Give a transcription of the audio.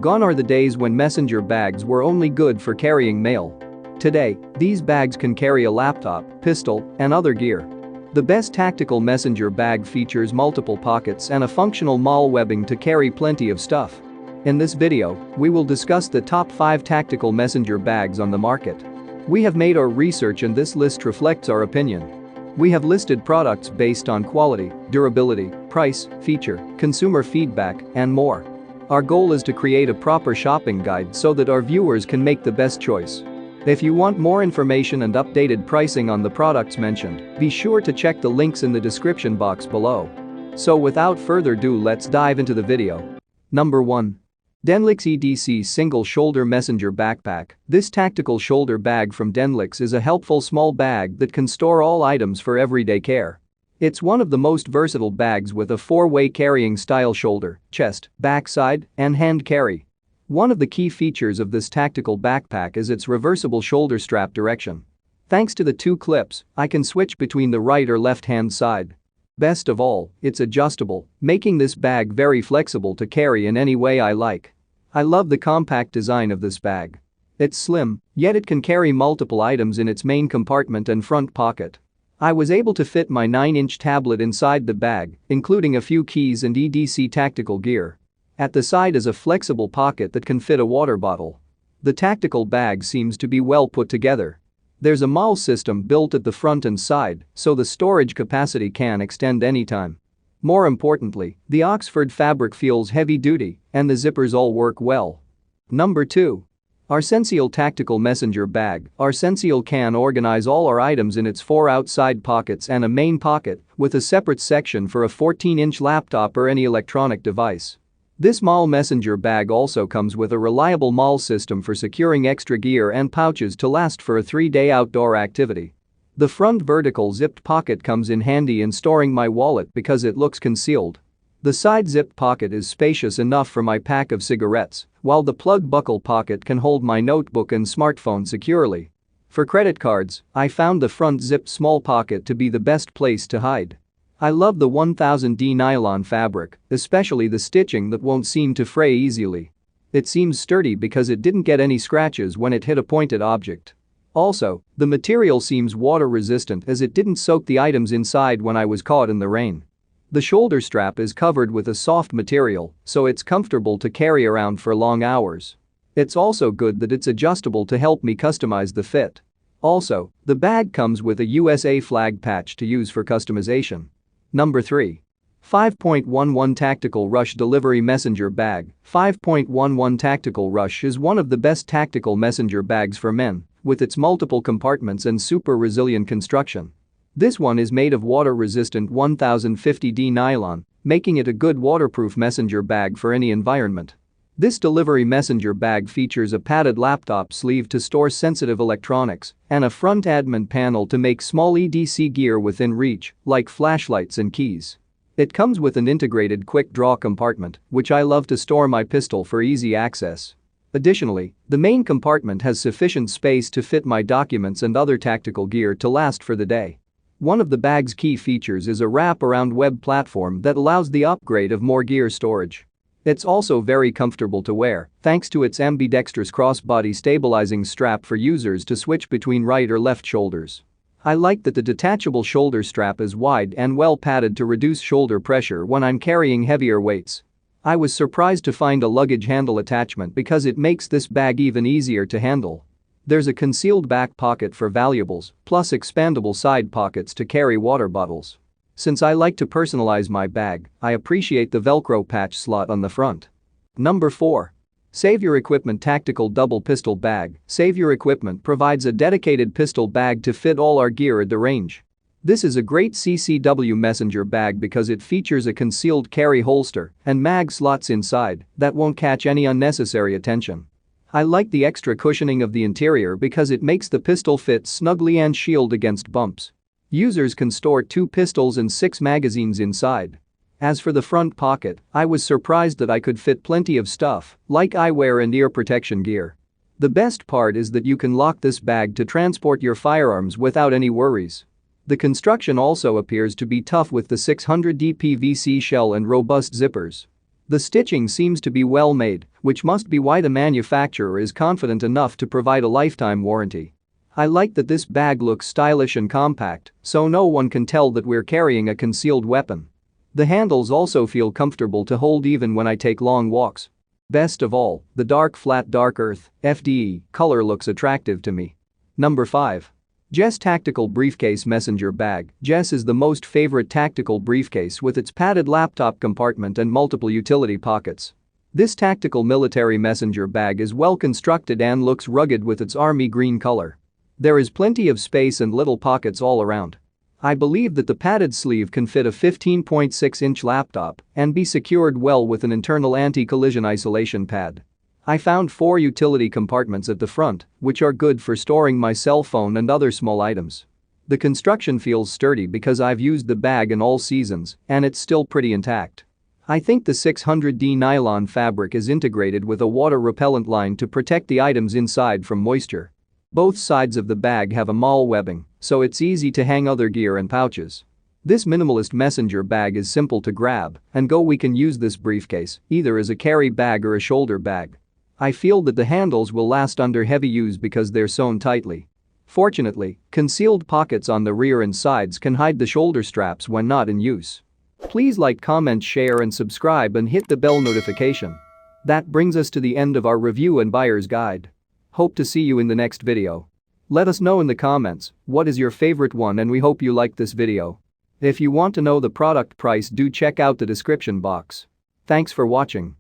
Gone are the days when messenger bags were only good for carrying mail. Today, these bags can carry a laptop, pistol, and other gear. The best tactical messenger bag features multiple pockets and a functional mall webbing to carry plenty of stuff. In this video, we will discuss the top 5 tactical messenger bags on the market. We have made our research and this list reflects our opinion. We have listed products based on quality, durability, price, feature, consumer feedback, and more. Our goal is to create a proper shopping guide so that our viewers can make the best choice. If you want more information and updated pricing on the products mentioned, be sure to check the links in the description box below. So without further ado, let's dive into the video. Number 1. Denlix EDC Single Shoulder Messenger Backpack. This tactical shoulder bag from Denlix is a helpful small bag that can store all items for everyday care. It's one of the most versatile bags with a 4-way carrying style shoulder, chest, backside, and hand carry. One of the key features of this tactical backpack is its reversible shoulder strap direction. Thanks to the 2 clips, I can switch between the right or left hand side. Best of all, it's adjustable, making this bag very flexible to carry in any way I like. I love the compact design of this bag. It's slim, yet it can carry multiple items in its main compartment and front pocket. I was able to fit my 9-inch tablet inside the bag, including a few keys and EDC tactical gear. At the side is a flexible pocket that can fit a water bottle. The tactical bag seems to be well put together. There's a MAL system built at the front and side, so the storage capacity can extend anytime. More importantly, the Oxford fabric feels heavy-duty, and the zippers all work well. Number 2. Arsensial Tactical Messenger Bag. Arsensial can organize all our items in its 4 outside pockets and a main pocket, with a separate section for a 14-inch laptop or any electronic device. This MAL messenger bag also comes with a reliable MAL system for securing extra gear and pouches to last for a 3-day outdoor activity. The front vertical zipped pocket comes in handy in storing my wallet because it looks concealed. The side zipped pocket is spacious enough for my pack of cigarettes, while the plug buckle pocket can hold my notebook and smartphone securely. For credit cards, I found the front zipped small pocket to be the best place to hide. I love the 1000D nylon fabric, especially the stitching that won't seem to fray easily. It seems sturdy because it didn't get any scratches when it hit a pointed object. Also, the material seems water resistant as it didn't soak the items inside when I was caught in the rain. The shoulder strap is covered with a soft material, so it's comfortable to carry around for long hours. It's also good that it's adjustable to help me customize the fit. Also, the bag comes with a USA flag patch to use for customization. Number 3. 5.11 Tactical Rush Delivery Messenger Bag. 5.11 Tactical Rush is one of the best tactical messenger bags for men, with its multiple compartments and super resilient construction. This one is made of water-resistant 1050D nylon, making it a good waterproof messenger bag for any environment. This delivery messenger bag features a padded laptop sleeve to store sensitive electronics and a front admin panel to make small EDC gear within reach, like flashlights and keys. It comes with an integrated quick draw compartment, which I love to store my pistol for easy access. Additionally, the main compartment has sufficient space to fit my documents and other tactical gear to last for the day. One of the bag's key features is a wrap-around web platform that allows the upgrade of more gear storage. It's also very comfortable to wear, thanks to its ambidextrous crossbody stabilizing strap for users to switch between right or left shoulders. I like that the detachable shoulder strap is wide and well padded to reduce shoulder pressure when I'm carrying heavier weights. I was surprised to find a luggage handle attachment because it makes this bag even easier to handle. There's a concealed back pocket for valuables, plus expandable side pockets to carry water bottles. Since I like to personalize my bag, I appreciate the Velcro patch slot on the front. Number 4. Save Your Equipment Tactical Double Pistol Bag. Save Your Equipment provides a dedicated pistol bag to fit all our gear at the range. This is a great CCW messenger bag because it features a concealed carry holster and mag slots inside that won't catch any unnecessary attention. I like the extra cushioning of the interior because it makes the pistol fit snugly and shield against bumps. Users can store 2 pistols and 6 magazines inside. As for the front pocket, I was surprised that I could fit plenty of stuff, like eyewear and ear protection gear. The best part is that you can lock this bag to transport your firearms without any worries. The construction also appears to be tough with the 600D PVC shell and robust zippers. The stitching seems to be well made, which must be why the manufacturer is confident enough to provide a lifetime warranty. I like that this bag looks stylish and compact, so no one can tell that we're carrying a concealed weapon. The handles also feel comfortable to hold even when I take long walks. Best of all, the dark flat dark earth (FDE) color looks attractive to me. Number 5. Jess Tactical Briefcase Messenger Bag. Jess is the most favorite tactical briefcase with its padded laptop compartment and multiple utility pockets. This tactical military messenger bag is well constructed and looks rugged with its army green color. There is plenty of space and little pockets all around. I believe that the padded sleeve can fit a 15.6-inch laptop and be secured well with an internal anti-collision isolation pad. I found 4 utility compartments at the front, which are good for storing my cell phone and other small items. The construction feels sturdy because I've used the bag in all seasons and it's still pretty intact. I think the 600D nylon fabric is integrated with a water-repellent line to protect the items inside from moisture. Both sides of the bag have a mall webbing, so it's easy to hang other gear and pouches. This minimalist messenger bag is simple to grab and go. We can use this briefcase either as a carry bag or a shoulder bag. I feel that the handles will last under heavy use because they're sewn tightly. Fortunately, concealed pockets on the rear and sides can hide the shoulder straps when not in use. Please like, comment, share and subscribe and hit the bell notification. That brings us to the end of our review and buyer's guide. Hope to see you in the next video. Let us know in the comments what is your favorite one, and we hope you liked this video. If you want to know the product price, do check out the description box. Thanks for watching.